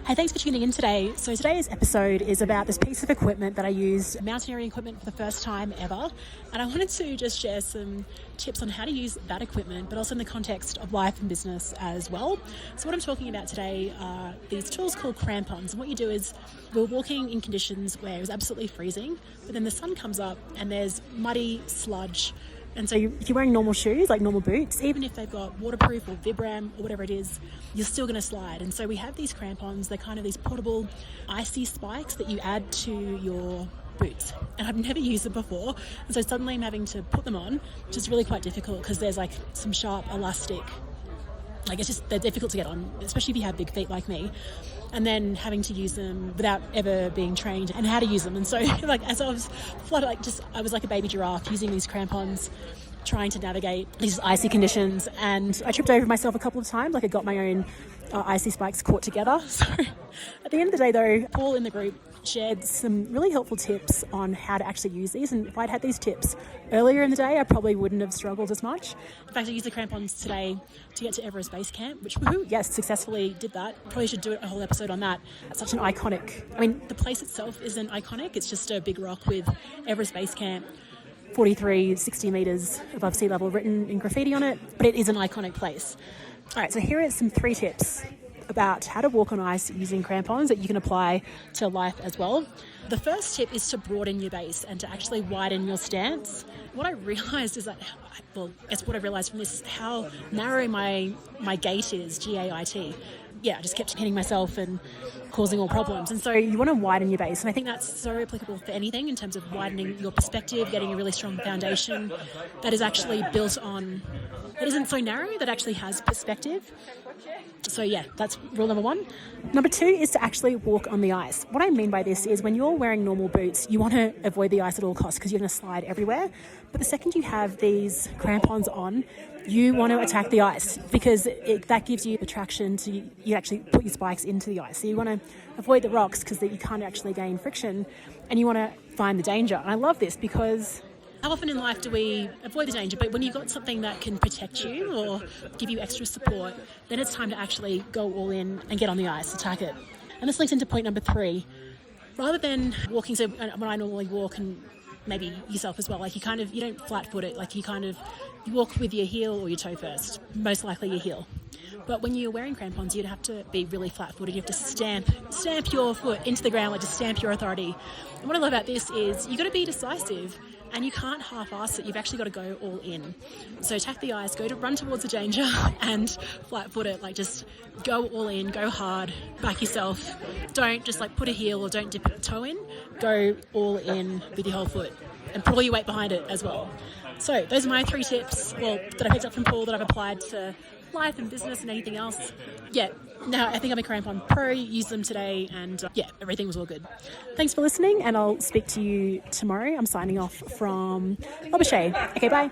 Hey, thanks for tuning in today. So today's episode is about this piece of equipment that I used, mountaineering equipment, for the first time ever. And I wanted to just share some tips on how to use that equipment, but also in the context of life and business as well. So what I'm talking about today are these tools called Crampons. And what you do is we're walking in conditions where it was absolutely freezing, but then the sun comes up and there's muddy sludge. And so if you're wearing normal shoes, like normal boots, even if they've got waterproof or Vibram or whatever it is, you're still going to slide. And so we have these crampons. They're kind of these portable icy spikes that you add to your boots. And I've never used them before. And so suddenly I'm having to put them on, which is really quite difficult because there's like some sharp elastic. Like they're difficult to get on, especially if you have big feet like me. And then having to use them without ever being trained and how to use them. And so like as I was flooded, I was like a baby giraffe using these crampons, trying to navigate these icy conditions. And I tripped over myself a couple of times. Like I got my own icy spikes caught together. So at the end of the day though, Paul in the group shared some really helpful tips on how to actually use these. And if I'd had these tips earlier in the day, I probably wouldn't have struggled as much. In fact, I used the crampons today to get to Everest Base Camp, which, yes, successfully did that. Probably should do a whole episode on that. It's such an iconic, the place itself isn't iconic. It's just a big rock with Everest Base Camp, 60 metres above sea level, written in graffiti on it, but it is an iconic place. All right, so here are some 3 tips about how to walk on ice using crampons that you can apply to life as well. The first tip is to broaden your base and to actually widen your stance. What I realised is that, what I realised from this is how narrow my gait is, G-A-I-T. Yeah, I just kept hitting myself and causing all problems. And so you want to widen your base. And I think that's so applicable for anything in terms of widening your perspective, getting a really strong foundation that is actually built on, that isn't so narrow, that actually has perspective. So yeah, that's rule number 1. Number 2 is to actually walk on the ice. What I mean by this is when you're wearing normal boots, you want to avoid the ice at all costs because you're going to slide everywhere. But the second you have these crampons on, you want to attack the ice because that gives you the traction to you actually put your spikes into the ice. So you want to avoid the rocks because you can't actually gain friction, and you want to find the danger. And I love this because how often in life do we avoid the danger? But when you've got something that can protect you or give you extra support, then it's time to actually go all in and get on the ice, attack it. And this links into point number 3. Rather than walking, so when I normally walk, and maybe yourself as well, like you don't flat foot it, like you walk with your heel or your toe first, most likely your heel. But when you're wearing crampons, you'd have to be really flat-footed. You have to stamp your foot into the ground, like just stamp your authority. And what I love about this is you've got to be decisive and you can't half-ass it. You've actually got to go all in. So attack the ice, run towards the danger and flat-foot it. Like just go all in, go hard, back yourself. Don't just put a heel or don't dip a toe in. Go all in with your whole foot and put all your weight behind it as well. So those are my 3 tips, that I picked up from Paul that I've applied to life and business and anything else. Yeah, now I think I'm a Crampon Pro, use them today, and everything was all good. Thanks for listening, and I'll speak to you tomorrow. I'm signing off from Labouchet. Okay, bye.